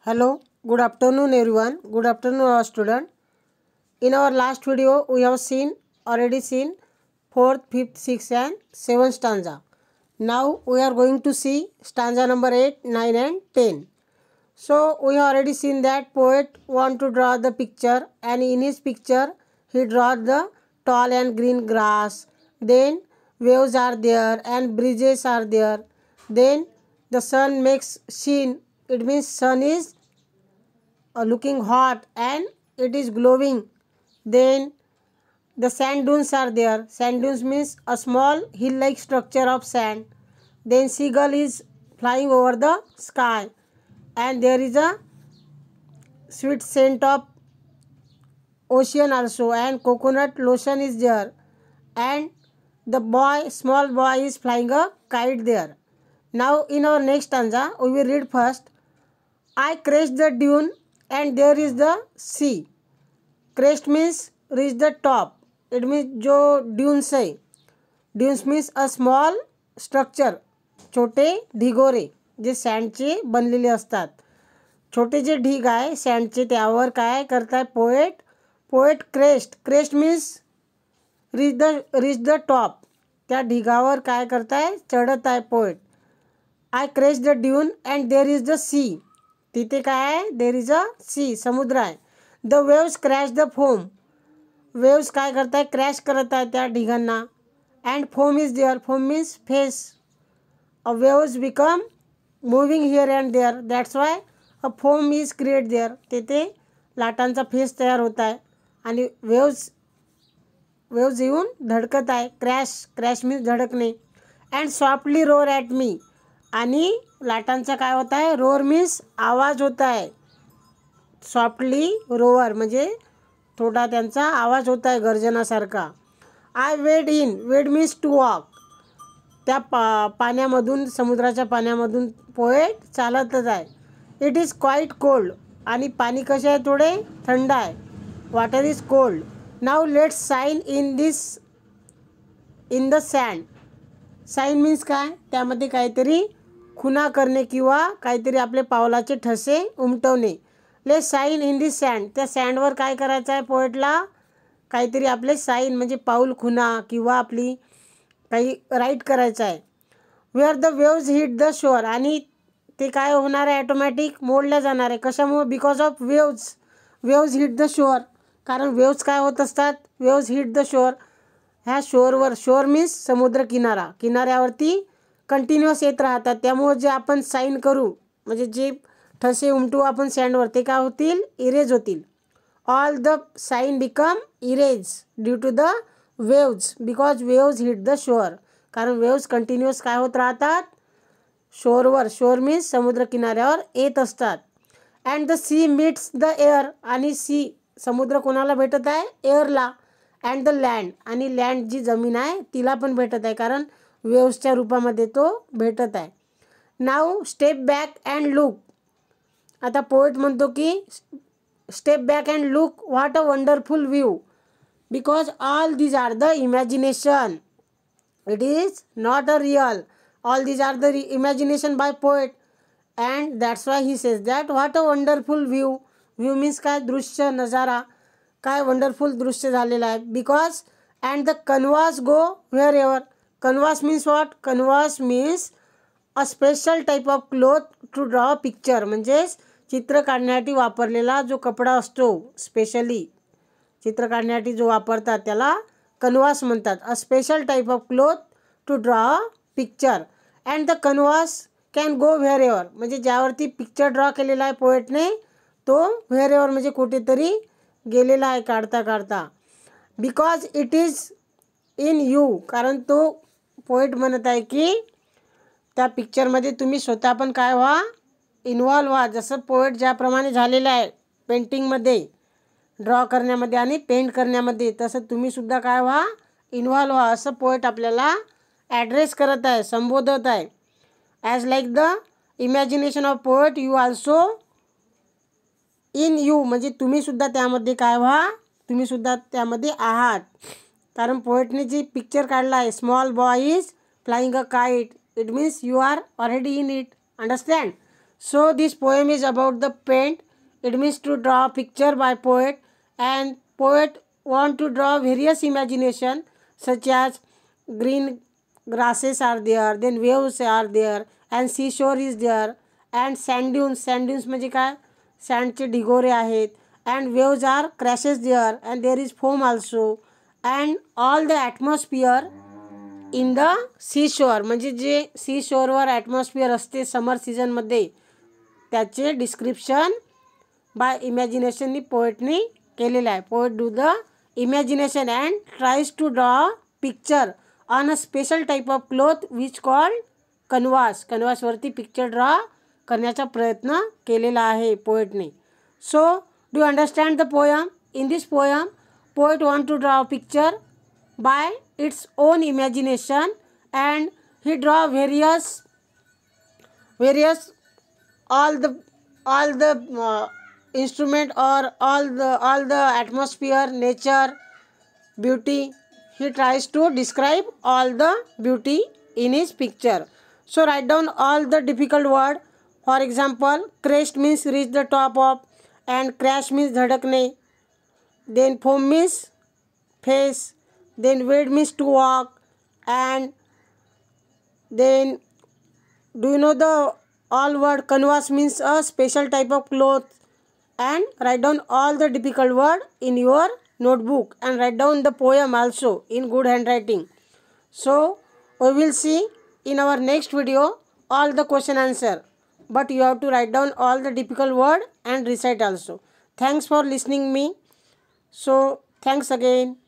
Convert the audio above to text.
Hello, good afternoon everyone. Good afternoon our student. In our last video we have already seen 4th, 5th, 6th and 7th stanza. Now we are going to see stanza number 8, 9 and 10. So we have already seen that poet want to draw the picture, and in his picture he draws the tall and green grass. Then waves are there and bridges are there. Then the sun makes sheen. It means sun is looking hot and it is glowing. Then the sand dunes are there. Sand dunes means a small hill like structure of sand. Then seagull is flying over the sky, and there is a sweet scent of ocean also, and coconut lotion is there, and the small boy is flying a kite there. Now in our next stanza we will read first. I crest the dune and there is the sea. Crest means reach the top. It means जो dunes है. Dunes means a small structure. छोटे ढिगोरे जे सँडचे बनलेले असतात. छोटे जे ढीग आहे सँडचे त्यावर काय करताय poet crest means reach the top. त्या ढिगावर काय करताय चढत आहे poet. I crash the dune and there is the sea. तिथे काय आहे देर इज अ सी, समुद्र आहे. The waves crash the foam. Waves काय करताय क्रॅश करत आहे त्या ढिगांना. And foam is there. Foam means फेस. A waves become moving here and there. That's why a foam is create there. तेथे लाटांचा फेस तयार होत आहे आणि वेव्स येऊन धडकत आहे. क्रॅश मीन्स धडकणे. And softly roar at me. आणि लाटांचा काय होत आहे रोअर मीन्स आवाज होत आहे. सॉफ्टली रोअर म्हणजे थोडा त्यांचा आवाज होत आहे गर्जनासारखा. I wade means to walk. त्या पाण्यामधून समुद्राच्या पाण्यामधून पोएट चालतच आहे. It is quite cold. आणि पाणी कसे आहे थोडे थंड आहे. Water is cold. Now let's sign in the sand. Sign means काय त्यामध्ये काहीतरी खुणा करणे किंवा काहीतरी आपले पावलाचे ठसे उमटवणे. Let's sign in this sand. त्या सँडवर काय करायचं आहे पोएटला काहीतरी आपले साईन म्हणजे पाऊल खुणा किंवा आपली काही राईट करायचं आहे. Where the waves hit the shore. आणि ते काय होणार आहे ॲटोमॅटिक मोडल्या जाणार आहे. कशामुळे because of waves hit the shore. कारण वेव्ज काय होत असतात वेव्ज हिट द शोअर. ह्या शोअर मीन्स समुद्र किनाऱ्यावरती कंटिन्युअस येत राहतात. त्यामुळे जे आपण साईन करू म्हणजे जे ठसे उमटू आपण सँडवर ते काय होतील इरेज होतील. All the sign become erase due to the waves because waves hit the shore. कारण वेव्ज कंटिन्युअस काय होत राहतात शोअर मीन्स समुद्र किनाऱ्यावर येत असतात. And the sea meets the air. आणि समुद्र कोणाला भेटत आहे एअरला. And the land. आणि लँड जी जमीन आहे तिला पण भेटत आहे कारण वेव्सच्या रूपामध्ये तो भेटत आहे. Now step back and look. आता पोएट म्हणतो की step back and look what a wonderful view. Because all these are the imagination. It is not a real. All these are the imagination by poet. And that's why he says that what a wonderful view. View means काय दृश्य नजारा. काय wonderful दृश्य झालेलं आहे. Because and the canvas go wherever. Canvas means what. कनव्हास means a special type of cloth to draw a picture. म्हणजेच चित्र काढण्यासाठी वापरलेला जो कपडा असतो स्पेशली चित्र काढण्यासाठी जो वापरतात त्याला कनव्हास म्हणतात. A special type of cloth to draw a picture. And the canvas can go wherever. म्हणजे ज्यावरती पिक्चर ड्रॉ केलेला आहे पोएटने तो व्हेअर एव्हर म्हणजे कुठेतरी गेलेला आहे काढता. Because it is in you. कारण तो पोएट म्हणत आहे की त्या पिक्चरमध्ये तुम्ही स्वतः पण काय व्हा इन्व्हॉल्व व्हा. जसं पोएट ज्याप्रमाणे झालेलं आहे पेंटिंगमध्ये ड्रॉ करण्यामध्ये आणि पेंट करण्यामध्ये तसं तुम्हीसुद्धा काय व्हा इन्व्हॉल्व व्हा. असं पोएट आपल्याला ॲड्रेस करत आहे संबोधत आहे. As like the imagination of poet you also in you. म्हणजे तुम्हीसुद्धा त्यामध्ये काय व्हा तुम्हीसुद्धा त्यामध्ये आहात. कारण पोएटने जी पिक्चर काढला आहे small boy is flying a kite. It means you are already in it. Understand. So this poem is about the paint. It means to draw a picture by poet, and poet want to draw various imagination such as green grasses are there, then waves are there, and seashore is there, and sand dunes. Sand dunes म्हणजे काय, सँडचे ढिगोरे आहेत, and waves are crashes there, and there is foam also, and all the atmosphere in the sea shore म्हणजे जे C शोअरवर atmosphere असते समर सीझनमध्ये त्याचे description bye इमॅजिनेशननी पोएटनी केलेलं आहे. Poet do the imagination and tries to draw picture on a special type of cloth which called canvas. कनव्हासवरती picture draw करण्याचा प्रयत्न केलेला आहे पोएटने. So do understand the poem. In this poem poet want to draw picture by its own imagination, and he draw various all the instrument or all the atmosphere, nature, beauty. He tries to describe all the beauty in his picture. So write down all the difficult word. For example, crest means reach the top of, and crash means dhadakne, then foam means face, then wade means to walk, and then do you know the all word canvas means a special type of cloth. And write down all the difficult word in your notebook, and write down the poem also in good handwriting. So we will see in our next video all the question answer, but you have to write down all the difficult word and recite also. Thanks for listening me. So thanks again.